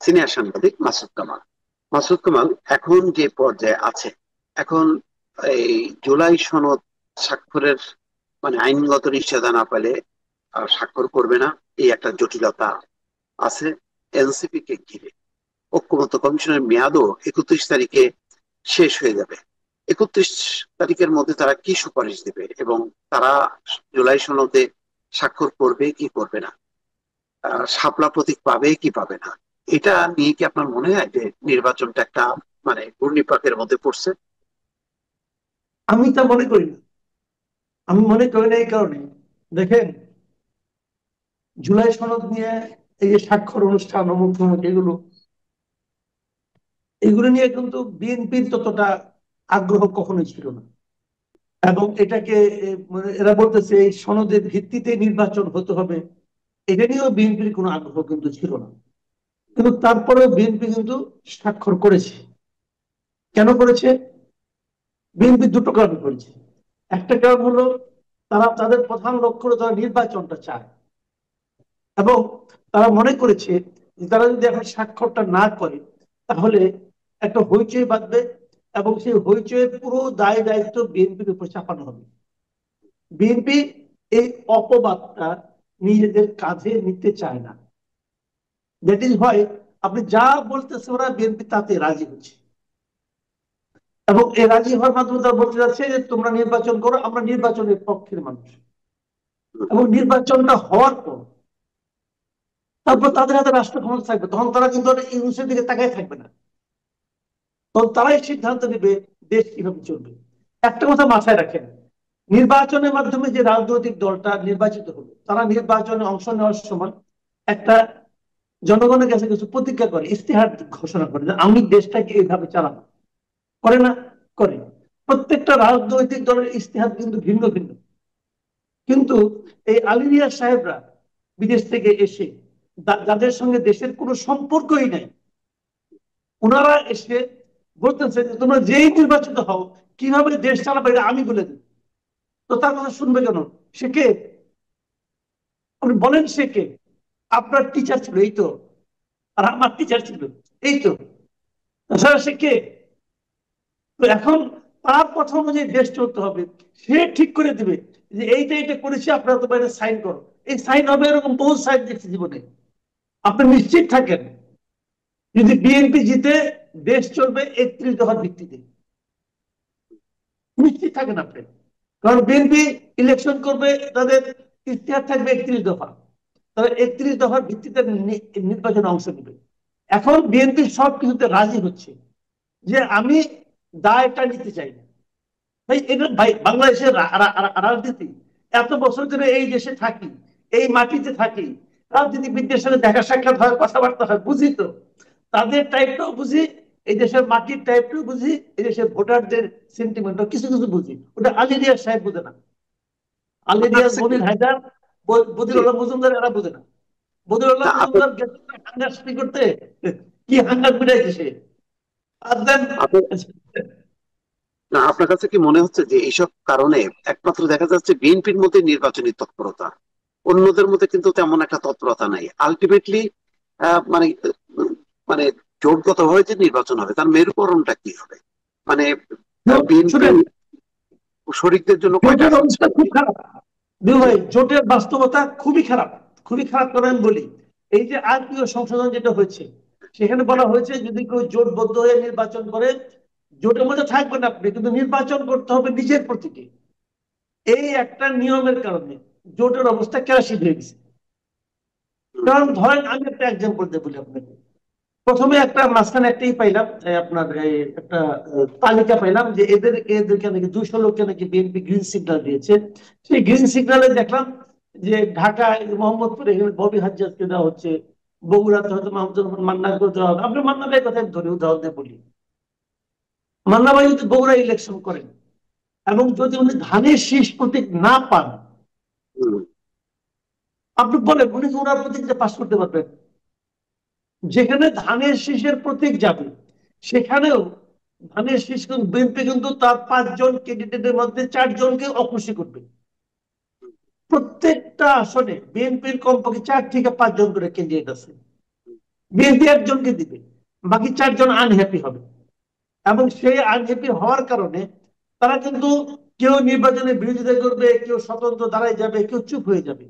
Senior সাংবাদিক মাসুদ কামাল। মাসুদ কামাল এখন যে পর্যায়ে আছে, এখন এই জুলাই সনদ স্বাক্ষরের মানে আইনগত নিশ্চয়তা না পেলে স্বাক্ষর করবে না, এই একটা জটিলতা আছে এনসিপি কে ঘিরে। ঐক্যমত্য কমিশনের মেয়াদও 31 তারিখে শেষ হয়ে যাবে। 31 তারিখের মধ্যে তারা কি সুপারিশ দেবে এবং তারা জুলাই সনদে স্বাক্ষর করবে কি করবে না, শাপলা প্রতীক পাবে কি পাবে না, এটা নিয়ে কি আপনার মনে হয় যে নির্বাচনটা একটা মানে ঘূর্ণিপাকের মধ্যে পড়ছে? আমি তা মনে করি না। আমি মনে করি না এই কারণে, দেখেন, জুলাই সনদ নিয়ে এই যে স্বাক্ষর অনুষ্ঠান অমুক তমুক এগুলো এগুলো নিয়ে কিন্তু বিএনপির ততটা আগ্রহ কখনোই ছিল না। এবং এটাকে মানে এরা বলতেছে এই সনদের ভিত্তিতে নির্বাচন হতে হবে, এটা নিয়েও বিএনপির কোনো আগ্রহ কিন্তু ছিল না। কিন্তু তারপরেও বিএনপি কিন্তু স্বাক্ষর করেছে। কেন করেছে? বিএনপি দুটো কারণ করেছে। একটা কারণ হলো তারা তাদের প্রধান লক্ষ্য হলো তারা নির্বাচনটা চায়, এবং তারা মনে করেছে যে তারা যদি এখন স্বাক্ষরটা না করে তাহলে একটা হইচই বাঁধবে, এবং সেই হইচইয়ের পুরো দায় দায়িত্ব বিএনপির উপর চাপানো হবে। বিএনপি এই অপবাদটা নিজেদের কাঁধে নিতে চায় না। দ্যাট ইজ হয় আপনি যা বলতেছে ওরা বিএনপি তাতে রাজি হচ্ছে, এবং এই রাজি হওয়ার মাধ্যমে তারা বলতে যাচ্ছে যে তোমরা নির্বাচন করো, আমরা নির্বাচনের পক্ষের মানুষ। এবং নির্বাচনটা হওয়ার পর তারপর তাদের হাতে রাষ্ট্র ক্ষমতা থাকবে, তখন তারা কিন্তু ইউনুসের দিকে তাকায় থাকবে না, তখন তারাই সিদ্ধান্ত নেবে দেশ কিভাবে চলবে। একটা কথা মাথায় রাখেন, নির্বাচনের মাধ্যমে যে রাজনৈতিক দলটা নির্বাচিত হলো তারা নির্বাচনে অংশ নেওয়ার সময় একটা জনগণের কাছে কিছু প্রতিজ্ঞা করে, ইস্তেহার ঘোষণা করে যে আমি দেশটাকে এইভাবে চালাবো। করে না? করে। প্রত্যেকটা রাজনৈতিক দলের ইস্তেহার কিন্তু ভিন্ন ভিন্ন। কিন্তু এই আলী রিয়াজ সাহেবরা বিদেশ থেকে এসে যাদের সঙ্গে দেশের কোনো সম্পর্কই নাই, ওনারা এসে বলতেছে যে তোমরা যেই নির্বাচিত হও কিভাবে দেশ চালাবে এটা আমি বলে দিই। তো তার কথা শুনবে কেন? সে কে? আপনি বলেন সে কে? আপনার টিচার ছিল এই তো, আর আমার টিচার ছিল এই তো, তাছাড়া সে কে? তো এখন তার কথা অনুযায়ী দেশ চলতে হবে। সে ঠিক করে দিবে যে এইটা এটা করেছি, আপনারা তো বাইরে সাইন করো। এই সাইন হবে, এরকম বহু সাইন দেখছি জীবনে। আপনি নিশ্চিত থাকেন যদি বিএনপি জিতে দেশ চলবে 31 দফার ভিত্তিতে। নিশ্চিত থাকেন আপনি, কারণ বিএনপি ইলেকশন করবে, তাদের ইতিহাস থাকবে 31 দফা। তারা 31 দফার ভিত্তিতে নির্বাচনে অংশ নেবে। এখন বিএনপি সব কিছুতে রাজি হচ্ছে যে আমি দায়টা নিতে চাই না। ভাই এটা ভাই বাংলাদেশের রাজনীতি, এত বছর ধরে এই দেশে থাকি, এই মাটিতে থাকি, রাজনীতিবিদদের সাথে দেখা সাক্ষাৎ হয়, কথাবার্তা হয়, বুঝি তো তাদের টাইপটাও বুঝি, এই দেশের মাটির টাইপটাও বুঝি, এই দেশের ভোটারদের সেন্টিমেন্টও কিছু কিছু বুঝি। ওটা আলী রিয়াজ সাহেব বুঝে না। আলী আপনার রিয়াজ, কাছে কি মনির হায়দার, জি, বদিউল্লাহ মজুমদার এরা বুঝে না। বদিউল্লাহ না মজুমদার গেছে হাঙ্গার শুরু করতে, কি হাঙ্গার বিড়াইছে সে। আর দেন আপনার না, আপনার কাছে কি মনে হচ্ছে যে এইসব কারণে একমাত্র দেখা যাচ্ছে বিএনপির মধ্যে নির্বাচনী তৎপরতা, অন্যদের মধ্যে কিন্তু তেমন একটা তৎপরতা নাই আলটিমেটলি? মানে মানে জোটগত ভাবে যে নির্বাচন হবে তার মেরুকরণটা কি হবে? মানে বিএনপি শুনেন, শরিকদের জন্য কয়টা জোটের আসন অবস্থা ছাড়বে? খুব খারাপ। দুই ভাই, জোটের বাস্তবতা খুবই খারাপ। খুবই খারাপ করে আমি বলি, এই যে আত্মীয় সংশোধন যেটা হয়েছে, সেখানে বলা হয়েছে যদি কেউ জোটবদ্ধ হয়ে নির্বাচন করে জোটের মধ্যে থাকবেন আপনি, কিন্তু নির্বাচন করতে হবে নিজের প্রতীকে। এই একটা নিয়মের কারণে জোটের অবস্থা কেরাসিন হয়ে গেছে। কারণ ধরেন আমি একটা এক্সাম্পল দিয়ে বলি আপনাকে। প্রথমে একটা মাঝখানে একটাই পাইলাম, আপনার একটা তালিকা পাইলাম যে এদেরকে নাকি 200 লোককে নাকি বিএনপি গ্রিন সিগন্যাল দিয়েছে। সেই গ্রিন সিগন্যালে দেখলাম যে ঢাকায় মোহাম্মদপুরে এখানে ববি হাজ্জাজকে দেওয়া হচ্ছে, বগুড়াতে হয়তো মাহমুদুর রহমান মান্নাকে দেওয়া হবে। আপনি মান্না ভাইয়ের কথা ধরি, উদাহরণ দিয়ে বলি, মান্না ভাই যদি বগুড়া ইলেকশন করেন এবং যদি উনি ধানের শীষ প্রতীক না পান, হুম, আপনি বলেন উনি কি ওনার প্রতীকটা পাশ করতে পারবেন? যেখানে ধানের শীষের প্রতীক যাবে সেখানেও ধানের শীষ কিন্তু বিএনপি কিন্তু তার 5 জন ক্যান্ডিডেটের মধ্যে 4 জনকে অখুশি করবে। প্রত্যেকটা আসনে বিএনপির কমপক্ষে 4 থেকে 5 জন করে ক্যান্ডিডেট আছে। বিএনপি একজনকে দিবে, বাকি 4 জন আনহ্যাপি হবে। এবং সেই আনহ্যাপি হওয়ার কারণে তারা কিন্তু কেউ নির্বাচনে বিরোধিতা করবে, কেউ স্বতন্ত্র দাঁড়ায় যাবে, কেউ চুপ হয়ে যাবে।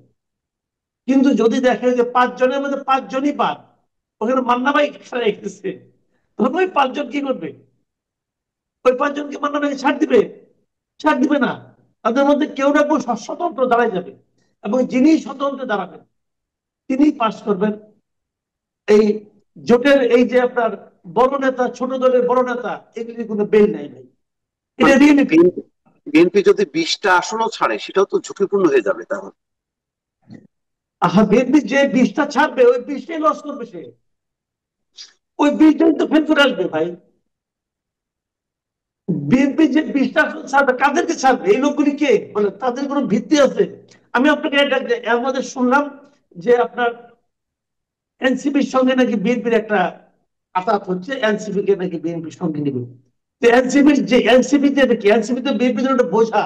কিন্তু যদি দেখে যে 5 জনের মধ্যে 5 জনই বাদ, ওখানে মান্না ভাই রেখেছে, তখন ওই 5 জন কি করবে? ওই 5 জনকে মান্না ভাই ছাড় দিবে? ছাড় দিবে না। তাদের মধ্যে কেউ না কেউ স্বতন্ত্র দাঁড়ায় যাবে, এবং যিনি স্বতন্ত্র দাঁড়াবেন তিনি পাশ করবেন। এই জোটের এই যে আপনার বড় নেতা, ছোট দলের বড় নেতা, এগুলির কোনো বেল নাই ভাই, এটা মানে রিয়েলিটি। বিএনপি যদি 20টা আসনও ছাড়ে সেটাও তো ঝুঁকিপূর্ণ হয়ে যাবে তাহলে। বিএনপি যে 20টা ছাড়বে, ওই 20টাই লস করবে সে। ওই 20টাই তো ফেল করে আসবে ভাই। বিএনপি যে 20টা আসন ছাড়বে, কাদেরকে ছাড়বে? এই লোকগুলি কে বলে? তাদের কোনো ভিত্তি আছে? আমি আপনাকে এর মধ্যে শুনলাম যে আপনার এনসিপির সঙ্গে নাকি বিএনপির একটা আতাত হচ্ছে, এনসিপি কে নাকি বিএনপির সঙ্গে নেবে। তো এনসিপির যে এনসিপি যে নাকি এনসিপি তো বিএনপির একটা বোঝা।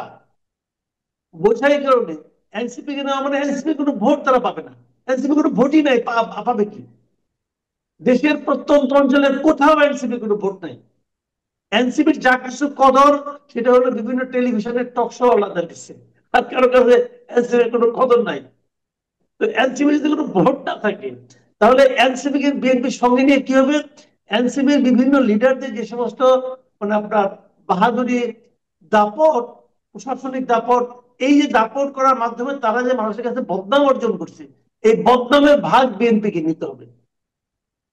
বোঝা এই কারণে, এনসিপি কে নেওয়া মানে এনসিপি কোনো ভোট তারা পাবে না। এনসিপি কোনো ভোটই নাই, পাবে কি? দেশের প্রত্যন্ত অঞ্চলের কোথাও এনসিপি কোনো ভোট নাই। এনসিপির যা কিছু কদর, সেটা হলো বিভিন্ন টেলিভিশনের টক শো ওয়ালাদের কাছে, আর কারো কাছে এনসিপির কোনো কদর নাই। তো এনসিপি যদি কোনো ভোট না থাকে, তাহলে এনসিপি কে বিএনপির সঙ্গে নিয়ে কি হবে? এনসিপির বিভিন্ন লিডারদের যে সমস্ত মানে আপনার বাহাদুরি, দাপট, প্রশাসনিক দাপট, এই যে দাপট করার মাধ্যমে তারা যে মানুষের কাছে বদনাম অর্জন করছে, এই বদনামের ভাগ বিএনপি কে নিতে হবে।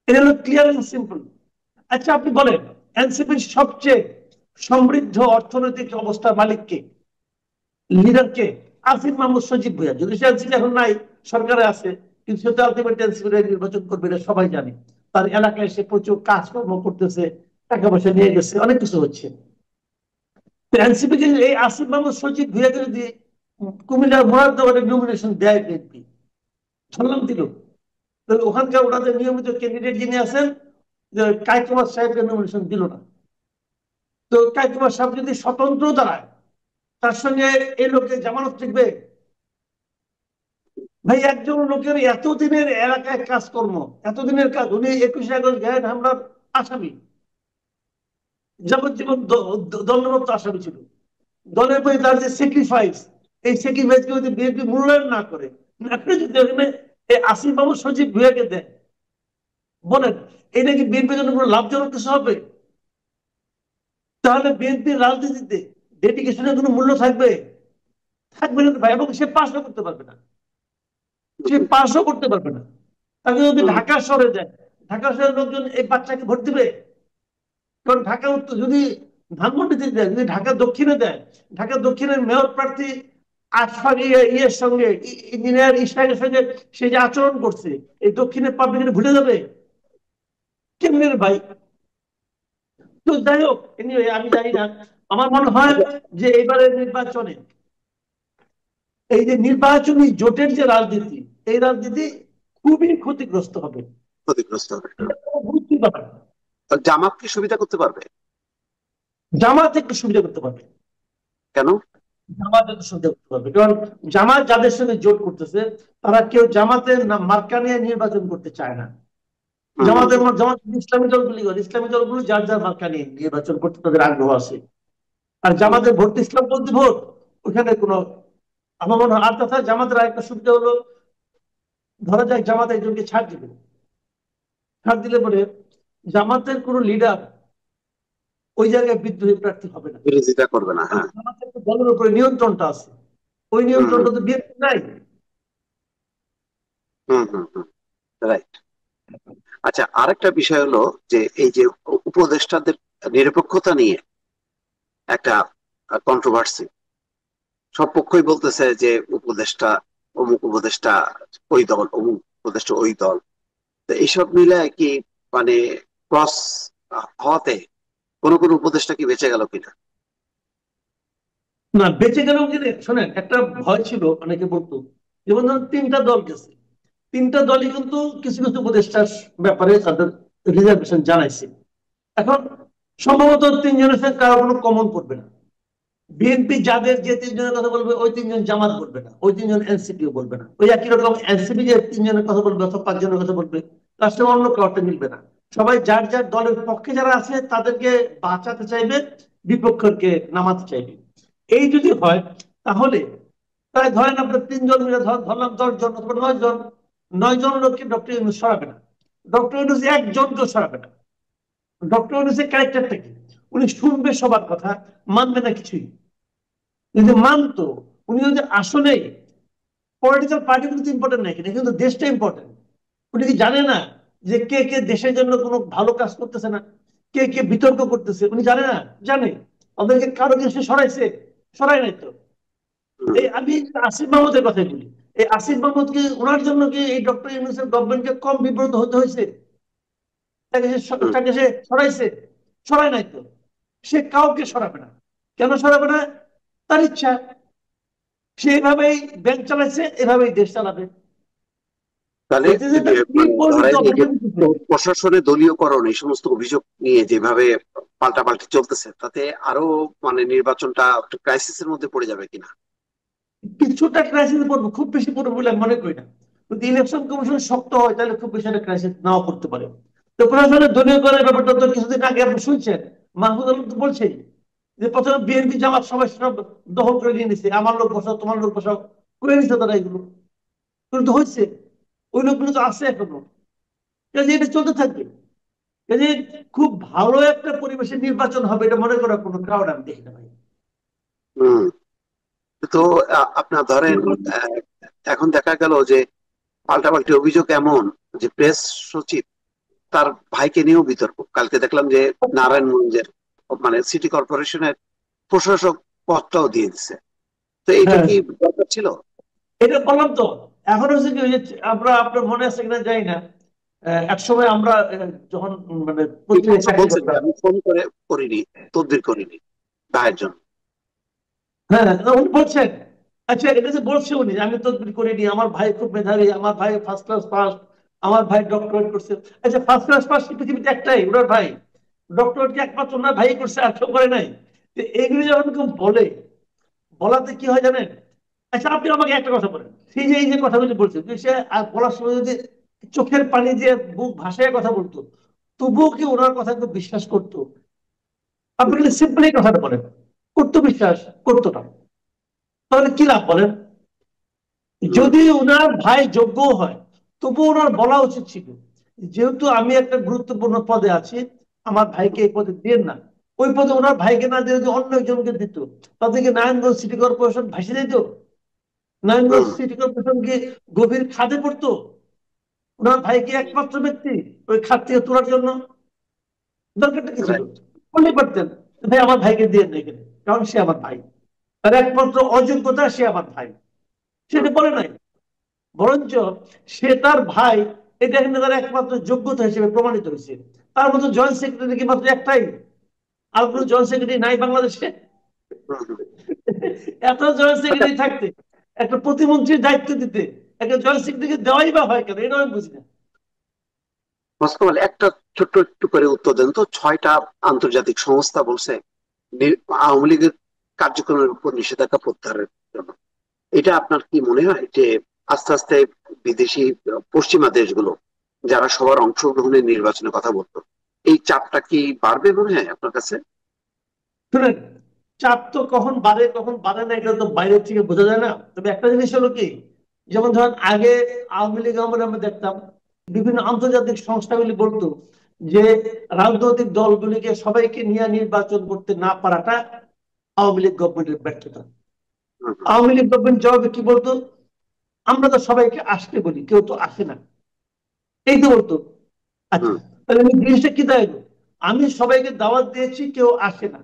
এটা হলো ক্লিয়ার এন্ড সিম্পল। আচ্ছা আপনি বলেন, এনসিপির সবচেয়ে সমৃদ্ধ অর্থনৈতিক অবস্থার মালিক কে, লিডার কে? আসিফ মাহমুদ সজীব ভুইয়া। যদি সে এনসিপি এখন নাই, সরকারে আছে, কিন্তু সে তো আলটিমেট এনসিপি নির্বাচন করবে, এটা সবাই জানে। তার এলাকায় সে প্রচুর কাজকর্ম করতেছে, টাকা পয়সা নিয়ে গেছে, অনেক কিছু হচ্ছে। তো এনসিপি কে এই আসিফ মাহমুদ সজীব ভুইয়াকে যদি কুমিল্লার মুরাদনগরে নমিনেশন দেয় বিএনপি, ধরলাম দিল, তাহলে ওখানকার ওনাদের নিয়মিত ক্যান্ডিডেট যিনি আছেন, কায়কুমার সাহেবকে নমিনেশন দিল না। তো কায়কুমার সাহেব যদি স্বতন্ত্র দাঁড়ায়, তার সঙ্গে এই লোকের জামানত থাকবে? ভাই, একজন লোকের এতদিনের এলাকায় কাজকর্ম, এতদিনের কাজ, উনি 21শে আগস্ট গ্রেনেড হামলার আসামি, যাবজ্জীবন দণ্ডপ্রাপ্ত আসামি ছিল। দলের প্রতি তার যে স্যাক্রিফাইস, এই স্যাক্রিফাইসকে যদি বিএনপি মূল্যায়ন না করে, না করে যদি ওখানে এই আসিফ বাবু সজীব ভুইয়াকে দেয়, বলেন এটা কি বিএনপির জন্য কোনো লাভজনক কিছু হবে? তাহলে বিএনপির রাজনীতিতে ডেডিকেশনের কোনো মূল্য থাকবে? থাকবে না ভাই। এবং সে পাশও করতে পারবে না, সে পাশও করতে পারবে না। তাকে যদি হুম, ঢাকা শহরে দেয়, ঢাকা শহরের লোকজন এই বাচ্চাকে ভোট দিবে? কারণ ঢাকা উত্তর যদি ধানমন্ডিতে দেয়, যদি ঢাকা দক্ষিণে দেয়, ঢাকা দক্ষিণের মেয়র প্রার্থী আশফাক ইয়ের সঙ্গে, ইঞ্জিনিয়ার ইশাকের সঙ্গে সে যে আচরণ করছে, এই দক্ষিণের পাবলিক ভুলে যাবে কেমনে রে ভাই? তো যাই হোক, anyway, আমি জানি না। আমার মনে হয় যে এবারের নির্বাচনে এই যে নির্বাচনী জোটের যে রাজনীতি, এই রাজনীতি খুবই ক্ষতিগ্রস্ত হবে। ক্ষতিগ্রস্ত হবে। এটা কোনো বুঝতে পারে না। জামাত কি সুবিধা করতে পারবে? জামাত একটু সুবিধা করতে পারবে। কেন? জামাত একটু সুবিধা করতে পারবে, কারণ জামাত যাদের সঙ্গে জোট করতেছে, তারা কেউ জামাতের মার্কা নিয়ে নির্বাচন করতে চায় না। হুম, হুম, জামাতের জামাত ইসলামী দলগুলো যার যার মার্কা নিয়ে নির্বাচন করতে তাদের আগ্রহ আছে। আর হুম, জামাতের ভোট ইসলামপন্থী ভোট, ওখানে কোনো, আমার মনে হয়। আর তাছাড়া জামাতের আরেকটা সুবিধা হলো, ধরা যাক জামাত একজনকে ছাড় দিবে, ছাড় দিলে পরে জামাতের কোন লিডার ওই জায়গায় বিদ্রোহী প্রার্থী হবে না। বিরোধিতা করবে না, কারণ হ্যাঁ। জামাতের তো দলের উপরে নিয়ন্ত্রণটা আছে, ওই হুম, হুম, নিয়ন্ত্রণটা তো বিএনপি নাই। হুম, হুম, হুম, রাইট। আচ্ছা, আরেকটা বিষয় হলো যে এই যে উপদেষ্টাদের নিরপেক্ষতা নিয়ে একটা কন্ট্রোভার্সি। সব পক্ষই বলতেছে যে উপদেষ্টা, অমুক উপদেষ্টা ওই দল, অমুক উপদেষ্টা ওই দল। তো এইসব মিলে কি মানে ক্রস হওয়াতে কোন কোন উপদেষ্টা কি বেঁচে গেল কিনা? না, বেঁচে গেলেও কি শোনেন, একটা ভয় ছিল, অনেকে বলতো, যেমন ধরুন 3টা দল গেছে, 3টা দলই কিন্তু কিছু কিছু উপদেষ্টার ব্যাপারে তাদের রিজার্ভেশন জানাইছে। এখন সম্ভবত 3জনের সঙ্গে কারো কোনো কমন পড়বে না। বিএনপি যাদের যে 3জনের কথা বলবে, ওই 3জন জামাত বলবে না, ওই 3জন এনসিপিও বলবে না। ওই একই রকম এনসিপি যে 3জনের কথা বলবে অথবা 5জনের কথা বলবে, তার সঙ্গে অন্য কাউকে মিলবে না। সবাই যার যার দলের পক্ষে যারা আছে তাদেরকে বাঁচাতে চাইবে, বিপক্ষকে নামাতে চাইবে। এই যদি হয় তাহলে প্রায় ধরেন আপনার 3 জন মিলে ধরলাম 10 জন অথবা 9 জন, 9 জন লোককে ডক্টর ইউনূস সরাবে না। ডক্টর ইউনূস একজনকেও সরাবে না। ডক্টর ইউনূসের ক্যারেক্টারটা কি? উনি শুনবে সবার কথা, মানবে না কিছুই। যদি মানতো, উনি যদি আসলে পলিটিক্যাল পার্টি কিন্তু ইম্পর্টেন্ট নাই, কিন্তু দেশটা ইম্পর্টেন্ট। উনি কি জানে না যে কে কে দেশের জন্য কোনো ভালো কাজ করতেছে না, কে কে বিতর্ক করতেছে? উনি জানে না? জানে। ওদেরকে কারো কিছু সরাইছে? সরাই নাই তো। হুম, এই আমি আসিফ মাহমুদের কথাই বলি। এই আসিফ মাহমুদ কি ওনার জন্য কি এই ডক্টর ইউনূসের গভর্নমেন্টকে কম বিব্রত হতে হয়েছে? হুম। তাকে সে সরাইছে? সরাই নাই তো। সে কাউকে সরাবে না। কেন সরাবে না? তার ইচ্ছা। সে এভাবেই ব্যাংক চালাইছে, এভাবেই দেশ চালাবে। তাহলে এতে যে তার কি মানে পরিণত ধরেন এই যে অবদান দিতে। প্রশাসনে দলীয়করণ এই সমস্ত অভিযোগ নিয়ে যেভাবে পাল্টাপাল্টি চলতেছে, তাতে আরো মানে নির্বাচনটা একটু ক্রাইসিসের মধ্যে পড়ে যাবে কিনা? কিছুটা ক্রাইসিসে পড়বে, খুব বেশি পড়বে বলে আমি মনে করি না। যদি ইলেকশন কমিশন শক্ত হয় তাহলে খুব বেশি একটা ক্রাইসিস নাও পড়তে পারে। তো প্রশাসনের দলীয়করণের ব্যাপারটা তো কিছুদিন আগে আপনি শুনছেন, মাহমুদ আলম তো বলছেই যে প্রথমে বিএনপি জামাত সবাই সব দখল করে নিয়ে নিছে, আমার লোক বসাও, তোমার লোক বসাও করে নিছে তারা। এগুলো কিন্তু হয়েছে, ওই লোকগুলো তো আছে এখনো। কাজে এটা চলতে থাকবে। কাজে খুব ভালো একটা পরিবেশে নির্বাচন হবে এটা মনে করার কোনো কারণ আমি দেখি না ভাই। হম। তো আপনার ধরেন আহ, এখন দেখা গেল যে পাল্টাপাল্টি অভিযোগ এমন যে প্রেস সচিব তার ভাইকে নিয়েও বিতর্ক। কালকে দেখলাম যে নারায়ণগঞ্জের মানে সিটি কর্পোরেশনের প্রশাসক পদটাও দিয়ে দিছে। তো এইটা হ্যাঁ, কি দরকার ছিল? এটা বললাম তো। এখন হচ্ছে কি, ওই যে আমরা, আপনার মনে আছে কিনা জানি না, এক সময় আমরা যখন মানে এটা পত্রিকায় অবশ্য চাকরি বলছেন যে করতাম। আমি ফোন করে করিনি, তদবির করিনি ভাইয়ের জন্য। হ্যাঁ, উনি বলছেন, আচ্ছা এটা যে বলছে উনি, আমি তদবির করিনি, আমার ভাই খুব মেধাবী, আমার ভাই ফার্স্ট ক্লাস পাস, আমার ভাই ডক্টরেট করছে। আচ্ছা, ফার্স্ট ক্লাস পাস পৃথিবীতে একটাই, ওনার ভাই। ডক্টরেট কি একমাত্র ওনার ভাই করছে, আর কেউ করে নাই? তো এগুলি যখন কেউ বলে, বলাতে কি হয় জানেন? আচ্ছা, আপনি আমাকে একটা কথা বলেন, সেই যে এই যে কথাগুলি বলছে, যে সে আর বলার সময় যদি চোখের পানি দিয়ে বুক ভাসায় কথা বলতো, তবুও কি ওনার কথা কেউ বিশ্বাস করতো? আপনি কিন্তু সিম্পল এই কথাটা বলেন, করতো বিশ্বাস? করতো না। তাহলে কি লাভ বলেন? হুম, যদি ওনার ভাই যোগ্য হয়, তবুও ওনার বলা উচিত ছিল, যেহেতু আমি একটা গুরুত্বপূর্ণ পদে আছি, আমার ভাইকে এই পদে দেন না। ওই পদে ওনার ভাইকে না দিয়ে যদি অন্য একজনকে দিত, তাদেরকে নারায়ণগঞ্জ সিটি কর্পোরেশন ভাসিয়ে দিত। নারায়ণগঞ্জ হুম। সিটি কর্পোরেশন কি গভীর খাদে পড়তো? ওনার ভাই কি একমাত্র ব্যক্তি ওই খাদ থেকে তোলার জন্য? দরকারটা কি ছিল? Right. বললেই পারতেন, ভাই আমার ভাইকে দিয়ে দেয়, কারণ সে আমার ভাই, তার একমাত্র অযোগ্যতা সে আমার ভাই। হুম, সেটা বলে নাই। বরঞ্চ সে তার ভাই, এটা কিন্তু তার একমাত্র যোগ্যতা হিসেবে প্রমাণিত হয়েছে। তার মতো জয়েন্ট সেক্রেটারি কি মাত্র একটাই? আর কোনো জয়েন্ট সেক্রেটারি নাই বাংলাদেশে? হুম, হুম। এত জয়েন্ট আচ্ছা, সেক্রেটারি থাকতে একটা প্রতিমন্ত্রীর দায়িত্ব দিতে একটা জয়েন্ট সেক্রেটারিকে দেওয়াই বা হয় কেন? এটা আমি বুঝি না। মোস্তফা, একটা ছোট্ট একটু করে উত্তর দেন তো। 6টা আন্তর্জাতিক সংস্থা বলছে আওয়ামী লীগের কার্যক্রমের উপর নিষেধাজ্ঞা প্রত্যাহারের জন্য। এটা আপনার কি মনে হয় যে আস্তে আস্তে বিদেশি পশ্চিমা দেশগুলো যারা সবার অংশগ্রহণের নির্বাচনের কথা বলতো, এই চাপটা কি বাড়বে মনে হয় আপনার কাছে? শুনেন, চাপ তো কখন বাড়ে কখন বাড়ে না এটা তো বাইরের থেকে বোঝা যায় না। তবে একটা জিনিস হলো কি, যেমন ধরেন আগে আওয়ামী লীগ আমলে আমরা দেখতাম বিভিন্ন আন্তর্জাতিক সংস্থাগুলি বলতো যে রাজনৈতিক দলগুলিকে সবাইকে নিয়ে নির্বাচন করতে না পারাটা আওয়ামী লীগ গভর্নমেন্টের ব্যর্থতা। হুম, হুম, আওয়ামী লীগ গভর্নমেন্ট জবাবে কি বলতো? আমরা তো সবাইকে আসতে বলি, কেউ তো আসে না, এই তো বলতো। আচ্ছা, হুম। তাহলে আমি জিনিসটা কি দাঁড়াইলো? আমি সবাইকে দাওয়াত দিয়েছি, কেউ আসে না।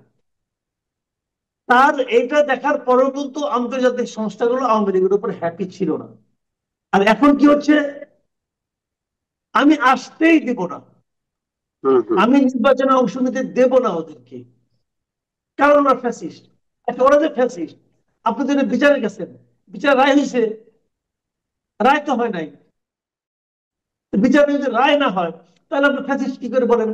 তার এটা দেখার পরেও কিন্তু আন্তর্জাতিক সংস্থাগুলো আওয়ামী লীগের উপর হ্যাপি ছিল না। আর এখন কি হচ্ছে? আমি আসতেই দেব না, হুম, হুম, আমি নির্বাচনে অংশ নিতে দেব না ওদেরকে, কারণ ওরা ফ্যাসিস্ট। আচ্ছা, ওরা যে ফ্যাসিস্ট, আপনি যদি বিচারে গেছেন, বিচার রায় হয়েছে, রায় তো হয় নাই। বিচারে যদি রায় না হয়, তাহলে আপনি ফ্যাসিস্ট কি করে বলেন?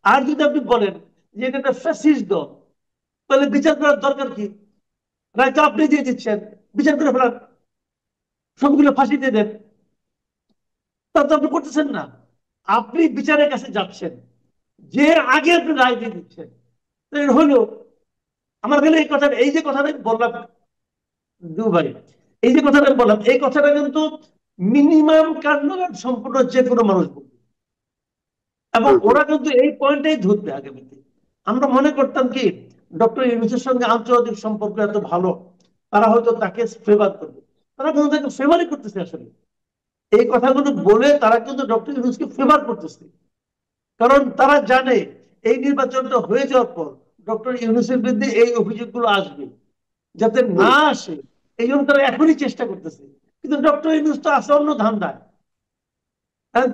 আর যদি আপনি বলেন যে এটা একটা ফ্যাসিস্ট দল, তাহলে বিচার করার দরকার কি? রায় তো আপনি দিয়ে দিচ্ছেন, বিচার করে ফেলান, সবগুলো ফাঁসি দিয়ে দেন। তা তো আপনি করতেছেন না। আপনি বিচারের কাছে যাচ্ছেন, যে আগে আপনি রায় দিয়ে দিচ্ছেন। হলো আমার গেলে এই কথা, এই যে কথাটা বললাম দুবাই, এই যে কথাটা বললাম, এই কথাটা কিন্তু মিনিমাম কান্ডারট সম্পূর্ণ যে কোনো মানুষ বলবে, এবং হুম হুম ওরা কিন্তু এই পয়েন্টটাই ধরবে আগামীতে। আমরা মনে করতাম কি ডক্টর ইউনূসের সঙ্গে আন্তর্জাতিক সম্পর্ক এত ভালো, তারা হয়তো তাকে ফেভার করবে। তারা কিন্তু তাকে ফেভারই করতেছে আসলে। এই কথাগুলো বলে তারা কিন্তু ডক্টর ইউনূসকে ফেভার করতেছে, কারণ তারা জানে এই নির্বাচনটা হয়ে যাওয়ার পর ডক্টর ইউনূসের বিরুদ্ধে এই অভিযোগগুলো আসবে, যাতে হুম না আসে এই জন্য তারা এখনই চেষ্টা করতেছে। কিন্তু ডক্টর ইউনূস তো আছে অন্য ধান্দায়।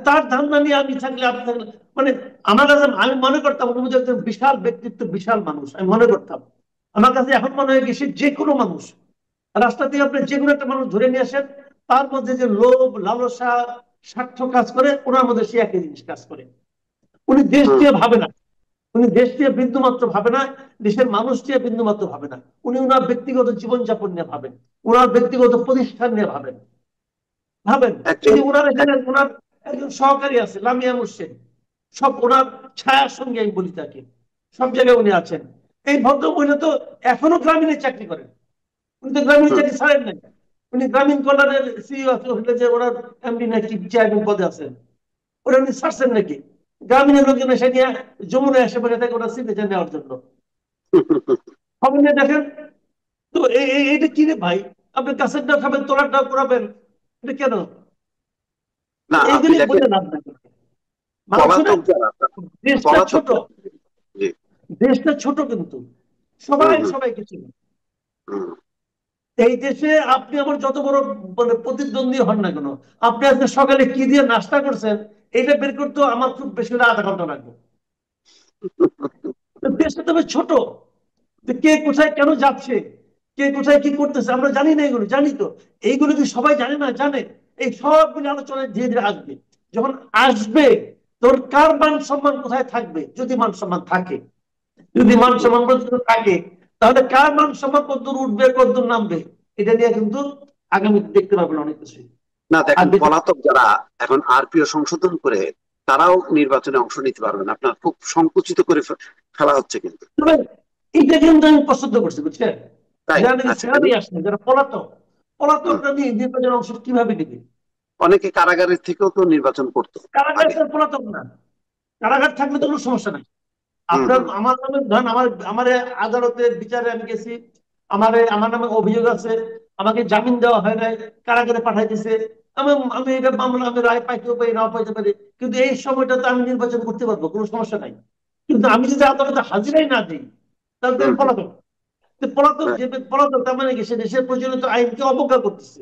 তার ধান্দা নিয়ে আমি থাকলে, আপনি থাকলে, মানে আমার কাছে আমি মনে করতাম উনি বোধহয় একজন বিশাল ব্যক্তিত্ব, বিশাল মানুষ আমি মনে করতাম। আমার কাছে এখন মনে হয় কি সে যে কোনো মানুষ, রাস্তা দিয়ে আপনি যে কোনো একটা মানুষ ধরে নিয়ে আসেন, তার মধ্যে যে লোভ, লালসা, স্বার্থ কাজ করে, ওনার মধ্যে সে একই জিনিস কাজ করে। উনি দেশ হুম দিয়ে ভাবে না, উনি দেশ দিয়ে বিন্দু মাত্র ভাবে না, দেশের মানুষ দিয়ে বিন্দু মাত্র ভাবে না। উনি ওনার ব্যক্তিগত জীবনযাপন নিয়ে ভাবেন, ওনার ব্যক্তিগত প্রতিষ্ঠান নিয়ে ভাবেন। ভাবেন এই একজন যে ওনার এখানে ওনার একজন সহকারী আছে লামিয়া মুর্শেদ, সব ওনার ছায়ার সঙ্গে আমি বলি তাকে, সব জায়গায় উনি আছেন। এই ভদ্র মহিলা তো এখনো গ্রামীণে চাকরি করেন, উনি তো গ্রামীণ হুম চাকরি ছাড়েন নাই। উনি গ্রামীণ কল্যাণের সিইও হলে যে ওনার এমডি নাকি চেয়ারম্যান পদে আছেন, ওরা উনি ছাড়ছেন নাকি? গ্রামীণের লোকজন এসে নিয়ে যমুনা এসে বসে থাকে ওরা সিগনেচার নেওয়ার জন্য। খবর নিয়ে দেখেন তো এইটা কি রে ভাই? আপনি কাছেরটাও খাবেন, তোলারটাও করাবেন, এটা কেন? না আপনি এইগুলি যাকে বলে লাভ নাই। মানুষ পলাতক যারা, দেশটা পলাতক ছোট, জি দেশটা ছোট কিন্তু হুম সবাই হুম সবাই কিছু না। হুম এই দেশে আপনি আমার যত বড় মানে প্রতিদ্বন্দ্বী হন না কেন, আপনি আজকে সকালে কি দিয়ে নাস্তা করছেন এটা বের করতে আমার খুব বেশি হলে আধা ঘন্টা লাগবে। তো দেশটা তবে ছোট, তো কে কোথায় কেন যাচ্ছে, কে কোথায় কি করতেছে আমরা জানি না। এগুলো জানি তো, এইগুলো কি সবাই জানে না? জানে। এই সবগুলো আলোচনায় ধীরে ধীরে আসবে। যখন আসবে তোর কার মান সম্মান কোথায় থাকবে, যদি মান সম্মান থাকে, যদি মান হুম। সম্মান পর্যন্ত থাকে, তাহলে কার মান সম্মান কতদূর উঠবে কতদূর নামবে, এটা নিয়ে কিন্তু আগামীতে দেখতে পারবেন অনেক কিছু। না আর দেখেন, বেশি পলাতক যারা এখন আরপিও সংশোধন করে তারাও নির্বাচনে অংশ নিতে পারবেন, আপনার খুব সংকুচিত করে ফেলা হচ্ছে কিন্তু। তবে এটা কিন্তু আমি পছন্দ করছি, বুঝছেন? তাই যারা নাকি আচ্ছা কেন? ফেরারি আসছে, যারা পলাতক, হুম। পলাতকরা নিয়ে নির্বাচনের অংশ কিভাবে নেবে? অনেকে কারাগারের থেকেও তো নির্বাচন করতো কারাগার আগে। তো পলাতক না, কারাগার থাকলে তো কোনো সমস্যা নাই। হুম আপনার হুম আমার নামে ধরেন, আমার আদালতের বিচারে আমি গেছি, আমার নামে অভিযোগ আছে, আমাকে জামিন দেওয়া হয় নাই, কারাগারে পাঠাই দিছে। আমি আমি এটা মামলা আমি রায় পাইতেও পারি নাও পাইতে পারি, কিন্তু এই সময়টা তো আমি নির্বাচন করতে পারবো, কোনো সমস্যা নাই। কিন্তু আমি যদি আদালতে হাজিরাই না দিই, তাহলে তো হুম আমি হুম পলাতক। তো পলাতক right, যে পলাতক তার মানে কি সে দেশের প্রচলিত আইনকে অবজ্ঞা করতেছে,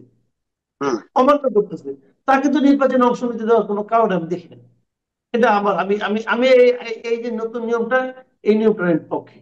হুম। অমান্য করতেছে। তাকে তো নির্বাচনে অংশ নিতে দেওয়ার কোনো কারণ আমি দেখি না। এটা আমার আমি আমি আমি এই এই যে নতুন নিয়মটা, এই নিয়মটার আমি পক্ষে।